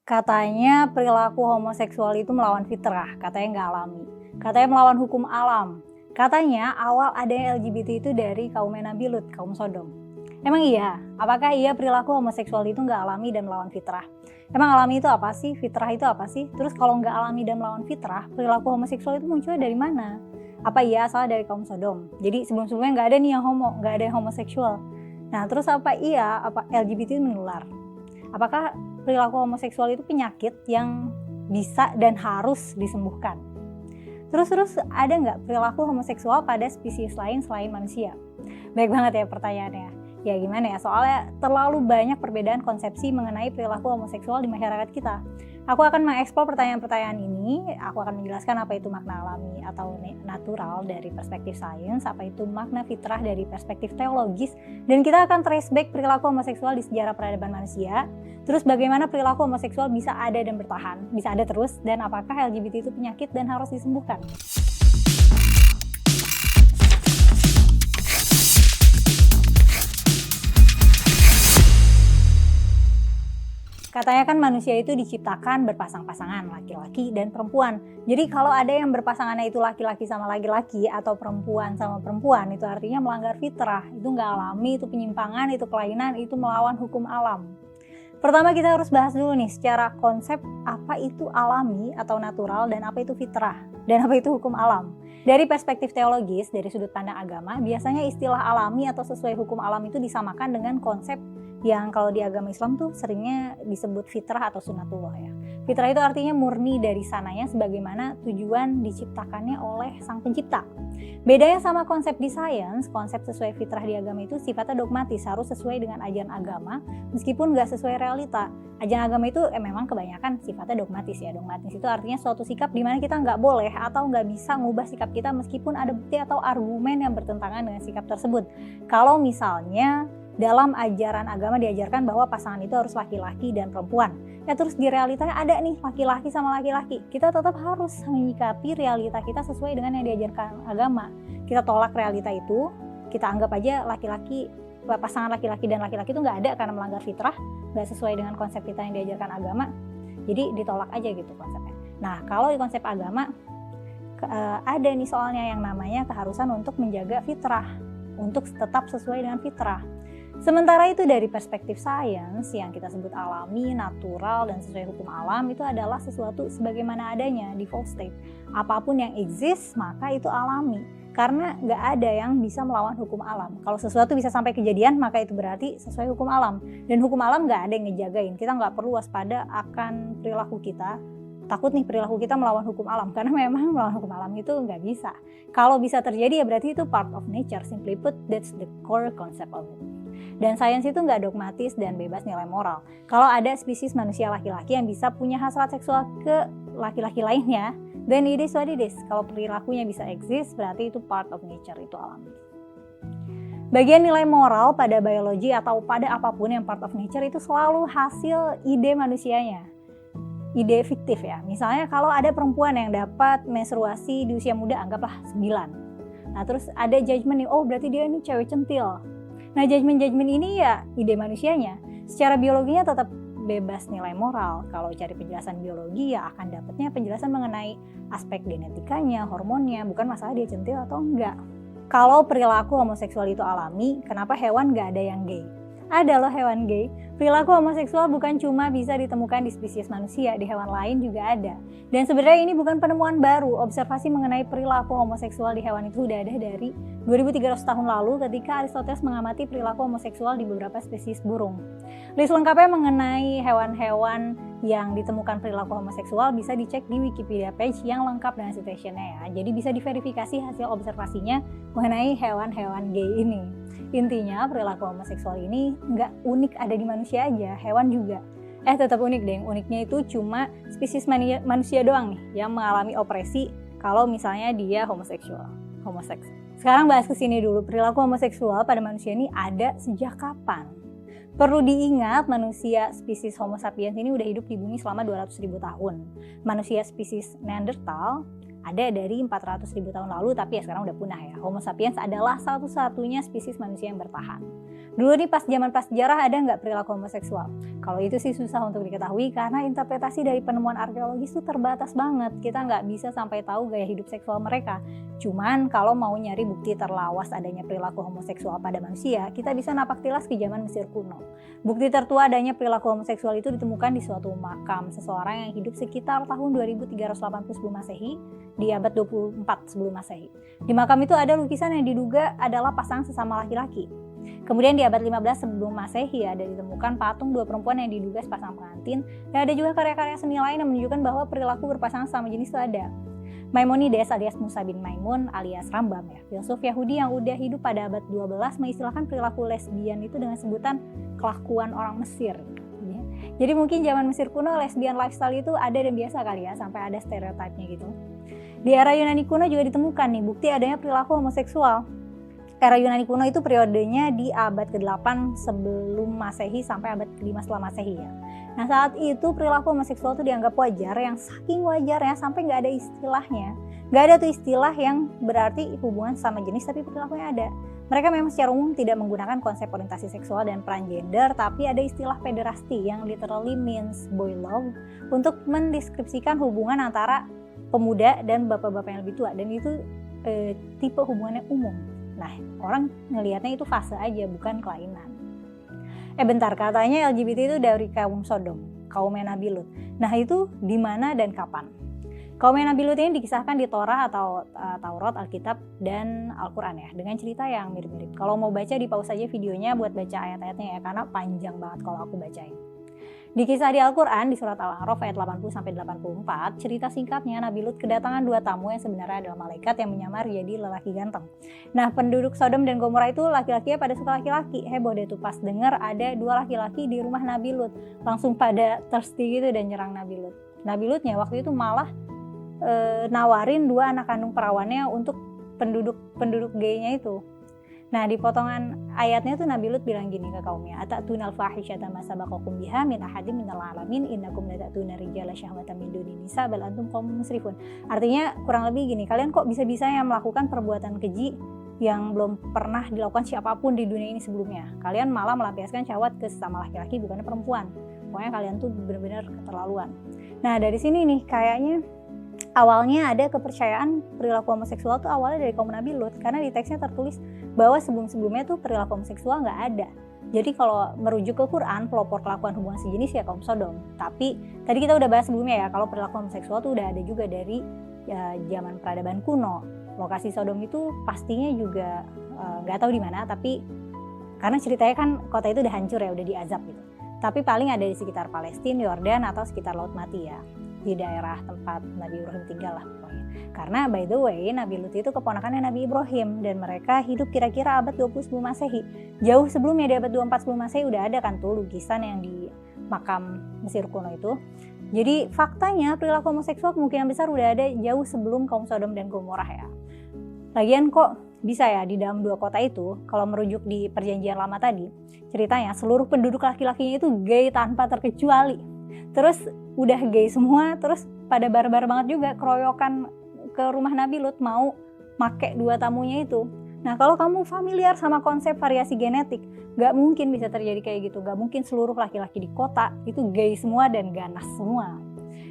Katanya perilaku homoseksual itu melawan fitrah, katanya nggak alami. Katanya melawan hukum alam. Katanya awal adanya LGBT itu dari kaum Nabi Lut, kaum Sodom. Emang iya? Apakah iya perilaku homoseksual itu nggak alami dan melawan fitrah? Emang alami itu apa sih? Fitrah itu apa sih? Terus kalau nggak alami dan melawan fitrah, perilaku homoseksual itu munculnya dari mana? Apa iya asal dari kaum Sodom? Jadi sebelum-sebelumnya nggak ada nih yang homo, nggak ada yang homoseksual. Nah terus apa iya LGBT menular? Apakah perilaku homoseksual itu penyakit yang bisa dan harus disembuhkan? Terus ada nggak perilaku homoseksual pada spesies lain selain manusia? Baik banget ya pertanyaannya. Ya gimana ya, soalnya terlalu banyak perbedaan konsepsi mengenai perilaku homoseksual di masyarakat kita. Aku akan mengeksplor pertanyaan-pertanyaan ini, aku akan menjelaskan apa itu makna alami atau natural dari perspektif sains, apa itu makna fitrah dari perspektif teologis, dan kita akan trace back perilaku homoseksual di sejarah peradaban manusia, terus bagaimana perilaku homoseksual bisa ada dan bertahan, bisa ada terus, dan apakah LGBT itu penyakit dan harus disembuhkan. Katanya kan manusia itu diciptakan berpasang-pasangan, laki-laki dan perempuan. Jadi kalau ada yang berpasangannya itu laki-laki sama laki-laki atau perempuan sama perempuan, itu artinya melanggar fitrah. Itu nggak alami, itu penyimpangan, itu kelainan, itu melawan hukum alam. Pertama kita harus bahas dulu nih secara konsep apa itu alami atau natural dan apa itu fitrah dan apa itu hukum alam. Dari perspektif teologis, dari sudut pandang agama, biasanya istilah alami atau sesuai hukum alam itu disamakan dengan konsep yang kalau di agama Islam tuh seringnya disebut fitrah atau sunatullah ya. Fitrah itu artinya murni dari sananya sebagaimana tujuan diciptakannya oleh sang pencipta. Bedanya sama konsep di sains, konsep sesuai fitrah di agama itu sifatnya dogmatis, harus sesuai dengan ajaran agama meskipun nggak sesuai realita. Ajaran agama itu memang kebanyakan sifatnya dogmatis ya. Dogmatis itu artinya suatu sikap di mana kita nggak boleh atau nggak bisa ngubah sikap kita meskipun ada bukti atau argumen yang bertentangan dengan sikap tersebut. Kalau misalnya dalam ajaran agama diajarkan bahwa pasangan itu harus laki-laki dan perempuan. Ya terus di realitanya ada nih laki-laki sama laki-laki. Kita tetap harus menyikapi realita kita sesuai dengan yang diajarkan agama. Kita tolak realita itu, kita anggap aja laki-laki, pasangan laki-laki dan laki-laki itu nggak ada karena melanggar fitrah, nggak sesuai dengan konsep kita yang diajarkan agama. Jadi ditolak aja gitu konsepnya. Nah kalau di konsep agama ada nih soalnya yang namanya keharusan untuk menjaga fitrah, untuk tetap sesuai dengan fitrah. Sementara itu dari perspektif sains yang kita sebut alami, natural, dan sesuai hukum alam itu adalah sesuatu sebagaimana adanya, default state. Apapun yang exist maka itu alami. Karena nggak ada yang bisa melawan hukum alam. Kalau sesuatu bisa sampai kejadian maka itu berarti sesuai hukum alam. Dan hukum alam nggak ada yang ngejagain. Kita nggak perlu waspada akan perilaku kita. Takut nih perilaku kita melawan hukum alam. Karena memang melawan hukum alam itu nggak bisa. Kalau bisa terjadi ya berarti itu part of nature. Simply put, that's the core concept of it. Dan sains itu nggak dogmatis dan bebas nilai moral. Kalau ada spesies manusia laki-laki yang bisa punya hasrat seksual ke laki-laki lainnya, then it is what it is. Kalau perilakunya bisa exist, berarti itu part of nature, itu alami. Bagian nilai moral pada biologi atau pada apapun yang part of nature itu selalu hasil ide manusianya. Ide fiktif ya. Misalnya kalau ada perempuan yang dapat menstruasi di usia muda, anggaplah 9. Nah terus ada judgement nih, oh berarti dia ini cewek centil. Nah judgement ini ya ide manusianya. Secara biologinya tetap bebas nilai moral. Kalau cari penjelasan biologi ya akan dapatnya penjelasan mengenai aspek genetikanya, hormonnya, bukan masalah dia centil atau enggak. Kalau perilaku homoseksual itu alami, kenapa hewan nggak ada yang gay? Ada loh hewan gay. Perilaku homoseksual bukan cuma bisa ditemukan di spesies manusia, di hewan lain juga ada. Dan sebenarnya ini bukan penemuan baru. Observasi mengenai perilaku homoseksual di hewan itu udah ada dari 2300 tahun lalu ketika Aristoteles mengamati perilaku homoseksual di beberapa spesies burung. List lengkapnya mengenai hewan-hewan yang ditemukan perilaku homoseksual bisa dicek di Wikipedia page yang lengkap dengan citationnya ya. Jadi bisa diverifikasi hasil observasinya mengenai hewan-hewan gay ini. Intinya perilaku homoseksual ini nggak unik ada di manusia aja, hewan juga. Tetap unik deh, uniknya itu cuma spesies manusia doang nih yang mengalami opresi kalau misalnya dia homoseksual, homoseks. Sekarang bahas kesini dulu, perilaku homoseksual pada manusia ini ada sejak kapan? Perlu diingat manusia spesies Homo sapiens ini udah hidup di bumi selama 200.000 tahun. Manusia spesies Neanderthal ada dari 400.000 tahun lalu, tapi ya sekarang udah punah ya. Homo sapiens adalah satu-satunya spesies manusia yang bertahan. Dulu nih pas zaman prasejarah ada nggak perilaku homoseksual? Kalau itu sih susah untuk diketahui karena interpretasi dari penemuan arkeologis itu terbatas banget. Kita nggak bisa sampai tahu gaya hidup seksual mereka. Cuman kalau mau nyari bukti terlawas adanya perilaku homoseksual pada manusia, kita bisa napak tilas ke zaman Mesir kuno. Bukti tertua adanya perilaku homoseksual itu ditemukan di suatu makam seseorang yang hidup sekitar tahun 2380 sebelum Masehi di abad 24 sebelum Masehi. Di makam itu ada lukisan yang diduga adalah pasangan sesama laki-laki. Kemudian di abad 15 sebelum Masehi ada ditemukan patung dua perempuan yang diduga sepasang pengantin, dan ada juga karya-karya seni lain yang menunjukkan bahwa perilaku berpasangan sama jenis itu ada. Maimonides alias Musa bin Maimun alias Rambam ya, filsuf Yahudi yang udah hidup pada abad 12 mengistilahkan perilaku lesbian itu dengan sebutan kelakuan orang Mesir. Jadi mungkin zaman Mesir kuno lesbian lifestyle itu ada dan biasa kali ya, sampai ada stereotipnya gitu. Di era Yunani kuno juga ditemukan nih bukti adanya perilaku homoseksual. Era Yunani kuno itu periodenya di abad ke-8 sebelum Masehi sampai abad ke-5 setelah Masehi ya. Nah saat itu perilaku homoseksual itu dianggap wajar, yang saking wajarnya sampai nggak ada istilahnya. Nggak ada tuh istilah yang berarti hubungan sama jenis tapi perilakunya ada. Mereka memang secara umum tidak menggunakan konsep orientasi seksual dan peran gender, tapi ada istilah pederasty yang literally means boy love untuk mendeskripsikan hubungan antara pemuda dan bapak-bapak yang lebih tua, dan itu tipe hubungannya umum. Nah, orang ngelihatnya itu fase aja, bukan kelainan. Bentar, katanya LGBT itu dari kaum Sodom, kaumnya Nabi Lut. Nah, itu di mana dan kapan? Kaumnya Nabi Lut ini dikisahkan di Torah atau Taurat, Alkitab, dan Al-Quran ya, dengan cerita yang mirip-mirip. Kalau mau baca, di pause aja videonya buat baca ayat-ayatnya ya, karena panjang banget kalau aku bacain. Di kisah di Al-Quran, di surat Al-A'raf ayat 80-84, cerita singkatnya Nabi Lut kedatangan dua tamu yang sebenarnya adalah malaikat yang menyamar jadi lelaki ganteng. Nah, penduduk Sodom dan Gomora itu laki-lakinya pada suka laki-laki. Heboh deh tuh pas denger ada dua laki-laki di rumah Nabi Lut. Langsung pada thirsty gitu dan nyerang Nabi Lut. Nabi Lutnya waktu itu malah nawarin dua anak kandung perawannya untuk penduduk gaynya itu. Nah, di potongan ayatnya tuh Nabi Lut bilang gini ke kaumnya, "Atatuna al-fahisyata ma sabaqakum biha min ahadin minal alamin innakum latatuna rijala syahwatan min dunin nisa bal antum qaumun musrifun." Artinya kurang lebih gini, kalian kok bisa-bisanya melakukan perbuatan keji yang belum pernah dilakukan siapapun di dunia ini sebelumnya. Kalian malah melampiaskan syahwat ke sesama laki-laki bukannya perempuan. Pokoknya kalian tuh benar-benar keterlaluan. Nah, dari sini nih kayaknya awalnya ada kepercayaan perilaku homoseksual tuh awalnya dari kaum Nabi Lut, karena di teksnya tertulis bahwa sebelum-sebelumnya tuh perilaku homoseksual nggak ada. Jadi kalau merujuk ke Quran, pelopor kelakuan hubungan sejenis ya kaum Sodom. Tapi tadi kita udah bahas sebelumnya ya, kalau perilaku homoseksual tuh udah ada juga dari zaman peradaban kuno. Lokasi Sodom itu pastinya juga nggak tahu di mana, tapi karena ceritanya kan kota itu udah hancur ya, udah diazab gitu. Tapi paling ada di sekitar Palestina, Yordan, atau sekitar Laut Mati ya, di daerah tempat Nabi Ibrahim tinggal lah pokoknya. Karena by the way Nabi Lut itu keponakannya Nabi Ibrahim, dan mereka hidup kira-kira abad 20 sebelum Masehi. Jauh sebelumnya di abad 24 sebelum Masehi udah ada kan tuh lukisan yang di makam Mesir kuno itu. Jadi faktanya perilaku homoseksual kemungkinan besar udah ada jauh sebelum kaum Sodom dan Gomorrah ya. Lagian kok bisa ya di dalam dua kota itu, kalau merujuk di perjanjian lama tadi, ceritanya seluruh penduduk laki-lakinya itu gay tanpa terkecuali. Terus udah gay semua, terus pada barbar banget juga, keroyokan ke rumah Nabi Lut mau make dua tamunya itu. Nah, kalau kamu familiar sama konsep variasi genetik, gak mungkin bisa terjadi kayak gitu. Gak mungkin seluruh laki-laki di kota itu gay semua dan ganas semua.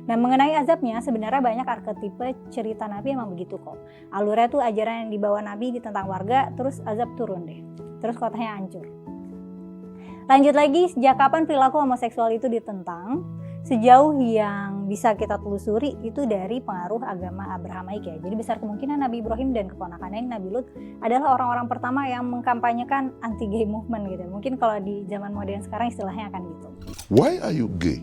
Nah, mengenai azabnya, sebenarnya banyak arketipe cerita Nabi emang begitu kok. Alurnya tuh ajaran yang dibawa Nabi ditentang warga, terus azab turun deh. Terus kotanya hancur. Lanjut lagi, sejak kapan perilaku homoseksual itu ditentang? Sejauh yang bisa kita telusuri itu dari pengaruh agama Abrahamaik ya. Jadi besar kemungkinan Nabi Ibrahim dan keponakannya Nabi Lut adalah orang-orang pertama yang mengkampanyekan anti-gay movement gitu. Mungkin kalau di zaman modern sekarang istilahnya akan gitu. Why are you gay?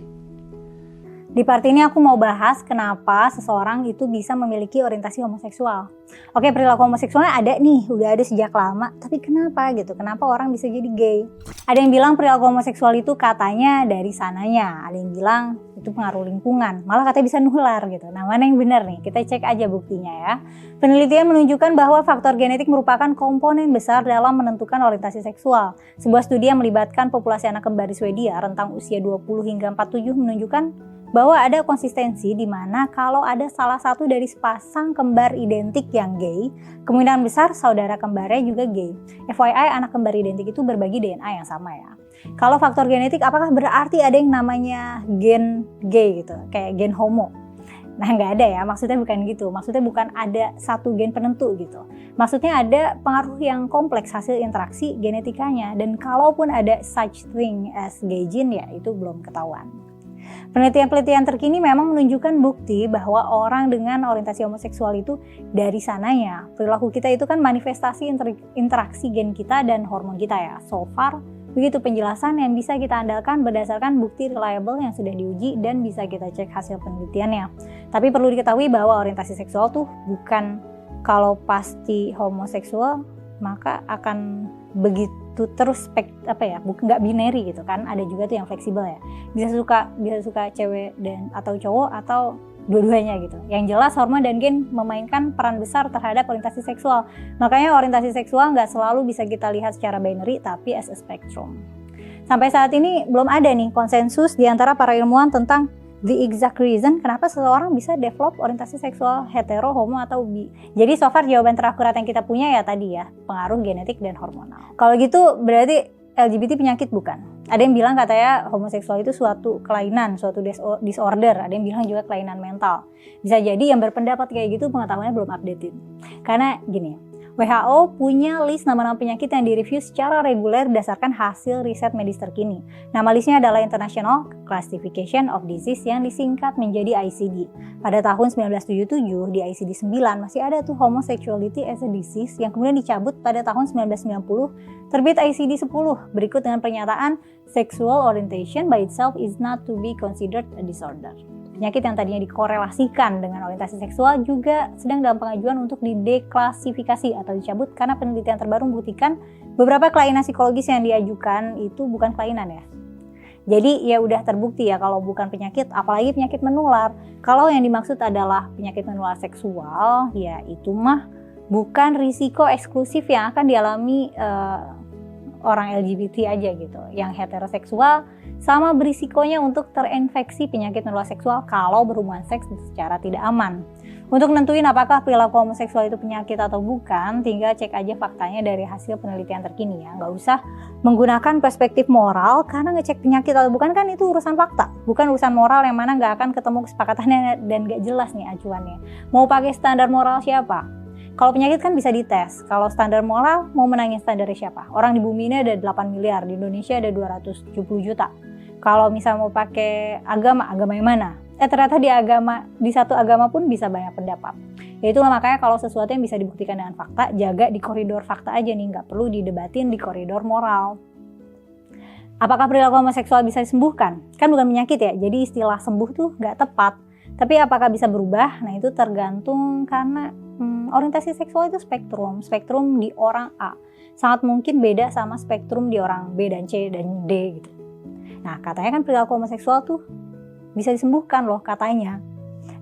Di part ini aku mau bahas kenapa seseorang itu bisa memiliki orientasi homoseksual. Oke, perilaku homoseksualnya ada nih, udah ada sejak lama. Tapi kenapa gitu? Kenapa orang bisa jadi gay? Ada yang bilang perilaku homoseksual itu katanya dari sananya. Ada yang bilang itu pengaruh lingkungan. Malah katanya bisa nular gitu. Nah, mana yang benar nih? Kita cek aja buktinya ya. Penelitian menunjukkan bahwa faktor genetik merupakan komponen besar dalam menentukan orientasi seksual. Sebuah studi yang melibatkan populasi anak kembar di Swedia rentang usia 20 hingga 47 menunjukkan bahwa ada konsistensi di mana kalau ada salah satu dari sepasang kembar identik yang gay, kemungkinan besar saudara kembarnya juga gay. FYI, anak kembar identik itu berbagi DNA yang sama ya. Kalau faktor genetik, apakah berarti ada yang namanya gen gay gitu, kayak gen homo? Nah, nggak ada ya, maksudnya bukan gitu. Maksudnya bukan ada satu gen penentu gitu. Maksudnya ada pengaruh yang kompleks hasil interaksi genetikanya. Dan kalaupun ada such thing as gay gene, ya itu belum ketahuan. Penelitian-penelitian terkini memang menunjukkan bukti bahwa orang dengan orientasi homoseksual itu dari sananya. Perilaku kita itu kan manifestasi interaksi gen kita dan hormon kita ya. So far, begitu penjelasan yang bisa kita andalkan berdasarkan bukti reliable yang sudah diuji dan bisa kita cek hasil penelitiannya. Tapi perlu diketahui bahwa orientasi seksual tuh bukan kalau pasti homoseksual maka akan begitu terus nggak binary gitu kan. Ada juga tuh yang fleksibel ya. Bisa suka cewek dan atau cowok atau dua-duanya gitu. Yang jelas hormon dan gen memainkan peran besar terhadap orientasi seksual. Makanya orientasi seksual nggak selalu bisa kita lihat secara binary tapi as a spectrum. Sampai saat ini belum ada nih konsensus di antara para ilmuwan tentang the exact reason kenapa seseorang bisa develop orientasi seksual hetero, homo, atau bi. Jadi so far jawaban terakurat yang kita punya ya tadi ya, pengaruh genetik dan hormonal. Kalau gitu berarti LGBT penyakit bukan? Ada yang bilang katanya homoseksual itu suatu kelainan, suatu disorder. Ada yang bilang juga kelainan mental. Bisa jadi yang berpendapat kayak gitu pengetahuannya belum updated. Karena gini, WHO punya list nama-nama penyakit yang direview secara reguler berdasarkan hasil riset medis terkini. Nama listnya adalah International Classification of Disease yang disingkat menjadi ICD. Pada tahun 1977 di ICD 9 masih ada tuh homosexuality as a disease yang kemudian dicabut pada tahun 1990, terbit ICD 10 berikut dengan pernyataan sexual orientation by itself is not to be considered a disorder. Penyakit yang tadinya dikorelasikan dengan orientasi seksual juga sedang dalam pengajuan untuk dideklasifikasi atau dicabut karena penelitian terbaru membuktikan beberapa kelainan psikologis yang diajukan itu bukan kelainan ya. Jadi ya udah terbukti ya kalau bukan penyakit, apalagi penyakit menular. Kalau yang dimaksud adalah penyakit menular seksual, ya itu mah bukan risiko eksklusif yang akan dialami orang LGBT aja gitu. Yang heteroseksual sama berisikonya untuk terinfeksi penyakit menular seksual kalau berhubungan seks secara tidak aman. Untuk nentuin apakah perilaku homoseksual itu penyakit atau bukan, tinggal cek aja faktanya dari hasil penelitian terkini ya. Nggak usah menggunakan perspektif moral karena ngecek penyakit atau bukan kan itu urusan fakta. Bukan urusan moral yang mana nggak akan ketemu kesepakatannya dan nggak jelas nih acuannya. Mau pakai standar moral siapa? Kalau penyakit kan bisa dites. Kalau standar moral mau menangin standarnya siapa? Orang di bumi ini ada 8 miliar, di Indonesia ada 270 juta. Kalau misal mau pakai agama yang mana? Ternyata di satu agama pun bisa banyak pendapat. Ya itulah makanya kalau sesuatu yang bisa dibuktikan dengan fakta, jaga di koridor fakta aja nih, nggak perlu didebatin di koridor moral. Apakah perilaku homoseksual bisa disembuhkan? Kan bukan penyakit ya, jadi istilah sembuh tuh nggak tepat. Tapi apakah bisa berubah? Nah itu tergantung karena orientasi seksual itu spektrum di orang A sangat mungkin beda sama spektrum di orang B dan C dan D gitu. Nah katanya kan perilaku homoseksual tuh bisa disembuhkan loh katanya.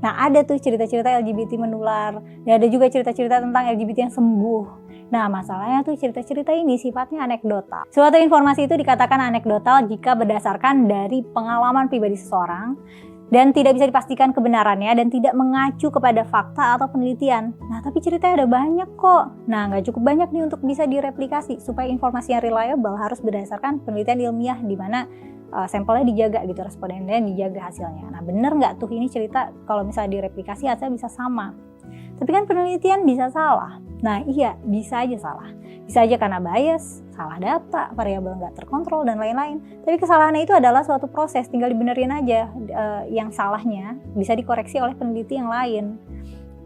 Nah ada tuh cerita-cerita LGBT menular dan ada juga cerita-cerita tentang LGBT yang sembuh. Nah masalahnya tuh cerita-cerita ini sifatnya anekdotal. Suatu informasi itu dikatakan anekdotal jika berdasarkan dari pengalaman pribadi seseorang dan tidak bisa dipastikan kebenarannya dan tidak mengacu kepada fakta atau penelitian. Nah, tapi ceritanya ada banyak kok. Nah, nggak cukup banyak nih untuk bisa direplikasi. Supaya informasi yang reliable harus berdasarkan penelitian ilmiah di mana sampelnya dijaga gitu, respondennya dijaga hasilnya. Nah, bener nggak tuh ini cerita kalau misalnya direplikasi hasilnya bisa sama. Tapi kan penelitian bisa salah. Nah, iya, bisa aja salah. Bisa aja karena bias, salah data, variabel nggak terkontrol, dan lain-lain. Tapi kesalahannya itu adalah suatu proses, tinggal dibenerin aja yang salahnya bisa dikoreksi oleh peneliti yang lain.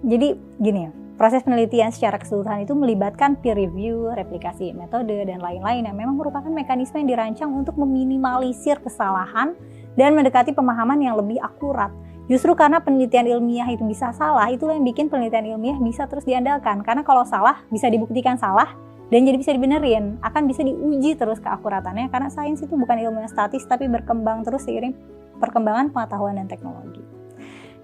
Jadi gini ya, proses penelitian secara keseluruhan itu melibatkan peer review, replikasi metode, dan lain-lain yang memang merupakan mekanisme yang dirancang untuk meminimalisir kesalahan dan mendekati pemahaman yang lebih akurat. Justru karena penelitian ilmiah itu bisa salah, itulah yang bikin penelitian ilmiah bisa terus diandalkan. Karena kalau salah, bisa dibuktikan salah, dan jadi bisa dibenerin, akan bisa diuji terus keakuratannya. Karena sains itu bukan ilmu yang statis, tapi berkembang terus seiring perkembangan pengetahuan dan teknologi.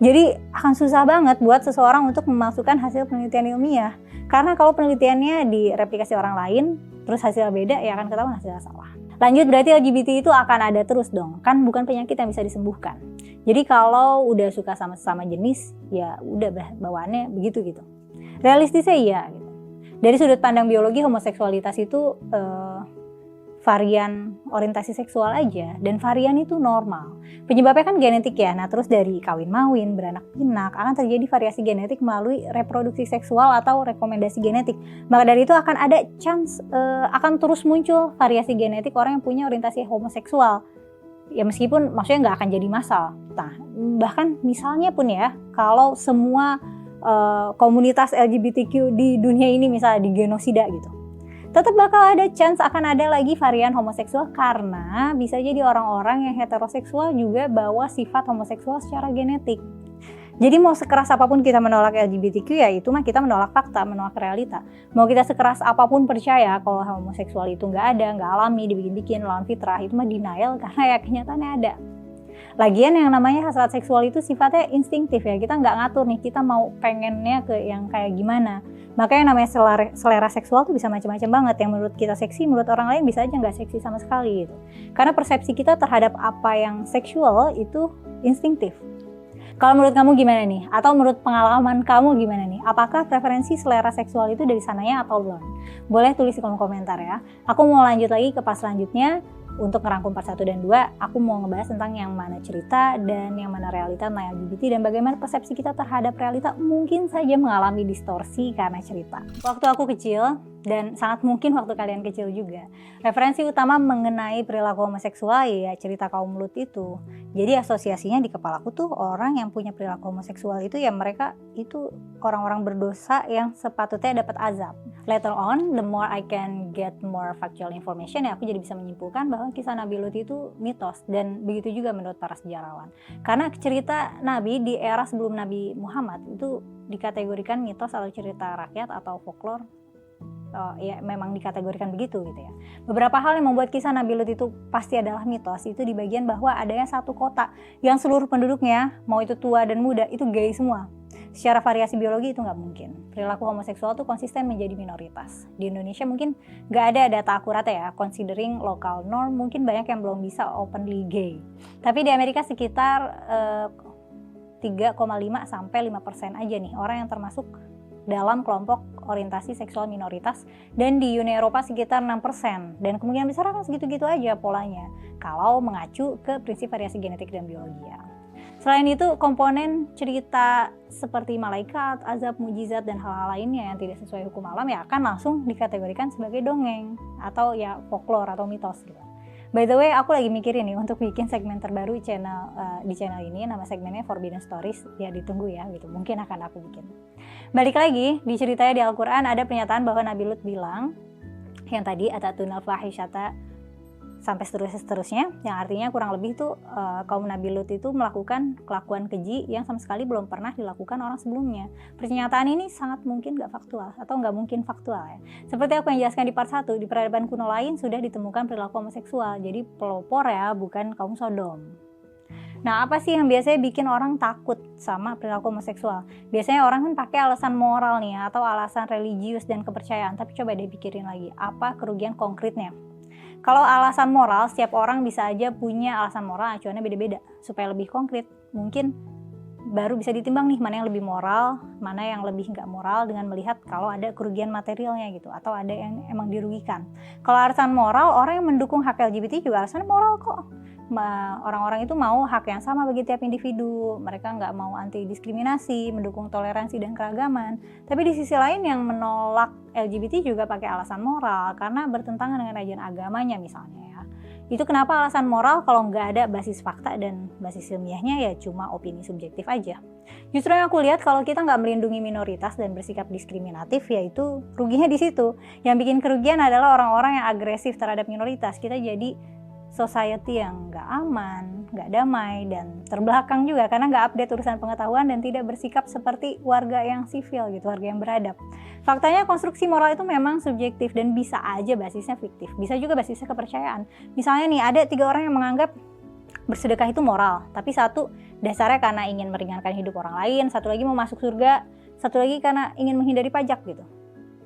Jadi akan susah banget buat seseorang untuk memasukkan hasil penelitian ilmiah. Karena kalau penelitiannya direplikasi orang lain, terus hasilnya beda, ya akan ketahuan hasilnya salah. Lanjut, berarti LGBT itu akan ada terus dong, kan bukan penyakit yang bisa disembuhkan. Jadi kalau udah suka sama sesama jenis, ya udah bawaannya begitu gitu. Realistisnya iya gitu. Dari sudut pandang biologi, homoseksualitas itu varian orientasi seksual aja, dan varian itu normal. Penyebabnya kan genetik ya. Nah, terus dari kawin mawin, beranak pinak akan terjadi variasi genetik melalui reproduksi seksual atau rekomendasi genetik. Maka dari itu akan ada chance akan terus muncul variasi genetik orang yang punya orientasi homoseksual. Ya meskipun maksudnya nggak akan jadi massal. Nah, bahkan misalnya pun ya, kalau semua komunitas LGBTQ di dunia ini misalnya digenosida gitu, tetap bakal ada chance akan ada lagi varian homoseksual, karena bisa jadi orang-orang yang heteroseksual juga bawa sifat homoseksual secara genetik. Jadi mau sekeras apapun kita menolak LGBTQ, ya itu mah kita menolak fakta, menolak realita. Mau kita sekeras apapun percaya kalau homoseksual itu nggak ada, nggak alami, dibikin-bikin, lawan fitrah, itu mah denial karena ya kenyataannya ada. Lagian yang namanya hasrat seksual itu sifatnya instingtif ya, kita nggak ngatur nih kita mau pengennya ke yang kayak gimana. Makanya namanya selera seksual tuh bisa macam-macam banget, yang menurut kita seksi menurut orang lain bisa aja nggak seksi sama sekali gitu. Karena persepsi kita terhadap apa yang seksual itu instingtif. Kalau menurut kamu gimana nih? Atau menurut pengalaman kamu gimana nih? Apakah preferensi selera seksual itu dari sananya atau belum? Boleh tulis di kolom komentar ya. Aku mau lanjut lagi ke part selanjutnya. Untuk ngerangkum part 1 dan 2, aku mau ngebahas tentang yang mana cerita dan yang mana realita tentang LGBT, dan bagaimana persepsi kita terhadap realita mungkin saja mengalami distorsi karena cerita. Waktu aku kecil, dan sangat mungkin waktu kalian kecil juga, referensi utama mengenai perilaku homoseksual ya cerita kaum Lut itu. Jadi asosiasinya di kepalaku tuh orang yang punya perilaku homoseksual itu ya mereka itu orang-orang berdosa yang sepatutnya dapat azab. Later on, the more I can get more factual information, ya aku jadi bisa menyimpulkan bahwa kisah Nabi Lut itu mitos, dan begitu juga menurut para sejarawan. Karena cerita Nabi di era sebelum Nabi Muhammad itu dikategorikan mitos atau cerita rakyat atau folklore. Ya memang dikategorikan begitu gitu ya. Beberapa hal yang membuat kisah Nabi Lut itu pasti adalah mitos itu di bagian bahwa adanya satu kota yang seluruh penduduknya, mau itu tua dan muda, itu gay semua. Secara variasi biologi itu nggak mungkin. Perilaku homoseksual itu konsisten menjadi minoritas. Di Indonesia mungkin nggak ada data akurat ya, considering local norm mungkin banyak yang belum bisa openly gay. Tapi di Amerika sekitar 3,5 sampai 5% aja nih orang yang termasuk dalam kelompok orientasi seksual minoritas, dan di Uni Eropa sekitar 6%, dan kemungkinan besar akan segitu-gitu aja polanya kalau mengacu ke prinsip variasi genetik dan biologi ya. Selain itu, komponen cerita seperti malaikat, azab, mujizat, dan hal-hal lainnya yang tidak sesuai hukum alam ya akan langsung dikategorikan sebagai dongeng atau ya folklore atau mitos gitu. By the way, aku lagi mikirin nih untuk bikin segmen terbaru di channel ini, nama segmennya Forbidden Stories, ya ditunggu ya gitu, mungkin akan aku bikin. Balik lagi, di ceritanya di Al-Quran ada pernyataan bahwa Nabi Lut bilang, yang tadi atatunal fahisyata sampai seterusnya, yang artinya kurang lebih tuh kaum Nabi Lut itu melakukan kelakuan keji yang sama sekali belum pernah dilakukan orang sebelumnya. Pernyataan ini sangat mungkin gak faktual atau gak mungkin faktual ya. Seperti aku yang jelaskan di part 1, di peradaban kuno lain sudah ditemukan perilaku homoseksual, jadi pelopor ya, bukan kaum Sodom. Nah, apa sih yang biasanya bikin orang takut sama perilaku homoseksual? Biasanya orang kan pakai alasan moral nih atau alasan religius dan kepercayaan, tapi coba deh pikirin lagi, apa kerugian konkretnya? Kalau alasan moral, setiap orang bisa aja punya alasan moral, acuannya beda-beda. Supaya lebih konkret, mungkin baru bisa ditimbang nih mana yang lebih moral, mana yang lebih nggak moral, dengan melihat kalau ada kerugian materialnya gitu, atau ada yang emang dirugikan. Kalau alasan moral, orang yang mendukung hak LGBT juga alasannya moral kok. Orang-orang itu mau hak yang sama bagi tiap individu, mereka nggak mau anti diskriminasi, mendukung toleransi dan keragaman. Tapi di sisi lain yang menolak LGBT juga pakai alasan moral karena bertentangan dengan ajaran agamanya misalnya ya. Itu kenapa alasan moral kalau nggak ada basis fakta dan basis ilmiahnya ya cuma opini subjektif aja. Justru yang aku lihat kalau kita nggak melindungi minoritas dan bersikap diskriminatif, yaitu ruginya di situ. Yang bikin kerugian adalah orang-orang yang agresif terhadap minoritas. Kita jadi society yang nggak aman, nggak damai, dan terbelakang juga karena nggak update urusan pengetahuan dan tidak bersikap seperti warga yang sivil gitu, warga yang beradab. Faktanya konstruksi moral itu memang subjektif dan bisa aja basisnya fiktif, bisa juga basisnya kepercayaan. Misalnya nih ada 3 orang yang menganggap bersedekah itu moral, tapi satu dasarnya karena ingin meringankan hidup orang lain, satu lagi mau masuk surga, satu lagi karena ingin menghindari pajak gitu.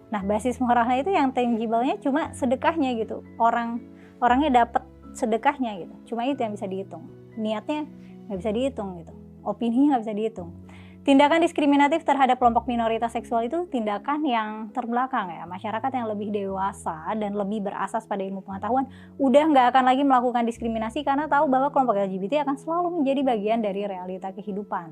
Nah basis moralnya itu yang tangible-nya cuma sedekahnya gitu. Orang orangnya dapat sedekahnya gitu. Cuma itu yang bisa dihitung. Niatnya nggak bisa dihitung gitu. Opininya nggak bisa dihitung. Tindakan diskriminatif terhadap kelompok minoritas seksual itu tindakan yang terbelakang ya. Masyarakat yang lebih dewasa dan lebih berasas pada ilmu pengetahuan udah nggak akan lagi melakukan diskriminasi karena tahu bahwa kelompok LGBT akan selalu menjadi bagian dari realita kehidupan.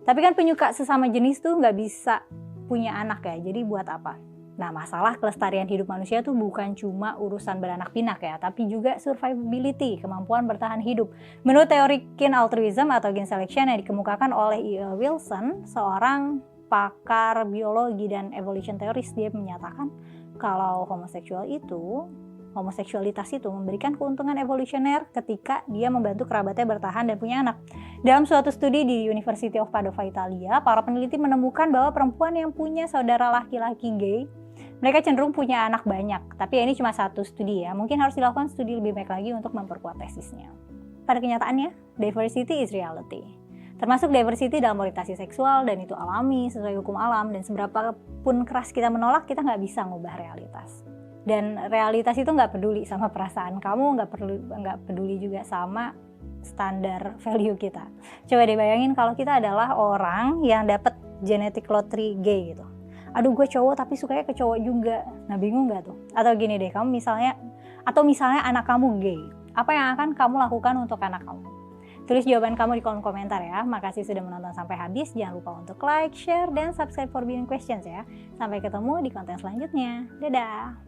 Tapi kan penyuka sesama jenis tuh nggak bisa punya anak ya, jadi buat apa? Nah, masalah kelestarian hidup manusia tuh bukan cuma urusan beranak pinak ya, tapi juga survivability, kemampuan bertahan hidup. Menurut teori kin altruism atau gene selection yang dikemukakan oleh E.L. Wilson, seorang pakar biologi dan evolution theorist, dia menyatakan kalau homoseksualitas itu memberikan keuntungan evolusioner ketika dia membantu kerabatnya bertahan dan punya anak. Dalam suatu studi di University of Padova, Italia, para peneliti menemukan bahwa perempuan yang punya saudara laki-laki gay, mereka cenderung punya anak banyak. Tapi ini cuma satu studi ya, mungkin harus dilakukan studi lebih baik lagi untuk memperkuat tesisnya. Pada kenyataannya, diversity is reality. Termasuk diversity dalam orientasi seksual, dan itu alami sesuai hukum alam, dan seberapa pun keras kita menolak, kita nggak bisa ngubah realitas. Dan realitas itu nggak peduli sama perasaan kamu, nggak peduli juga sama standar value kita. Coba deh bayangin kalau kita adalah orang yang dapat genetic lottery gay gitu. Aduh, gue cowok tapi sukanya ke cowok juga. Nah, bingung nggak tuh? Atau gini deh, misalnya anak kamu gay. Apa yang akan kamu lakukan untuk anak kamu? Tulis jawaban kamu di kolom komentar ya. Makasih sudah menonton sampai habis. Jangan lupa untuk like, share, dan subscribe Forbidden Questions ya. Sampai ketemu di konten selanjutnya. Dadah!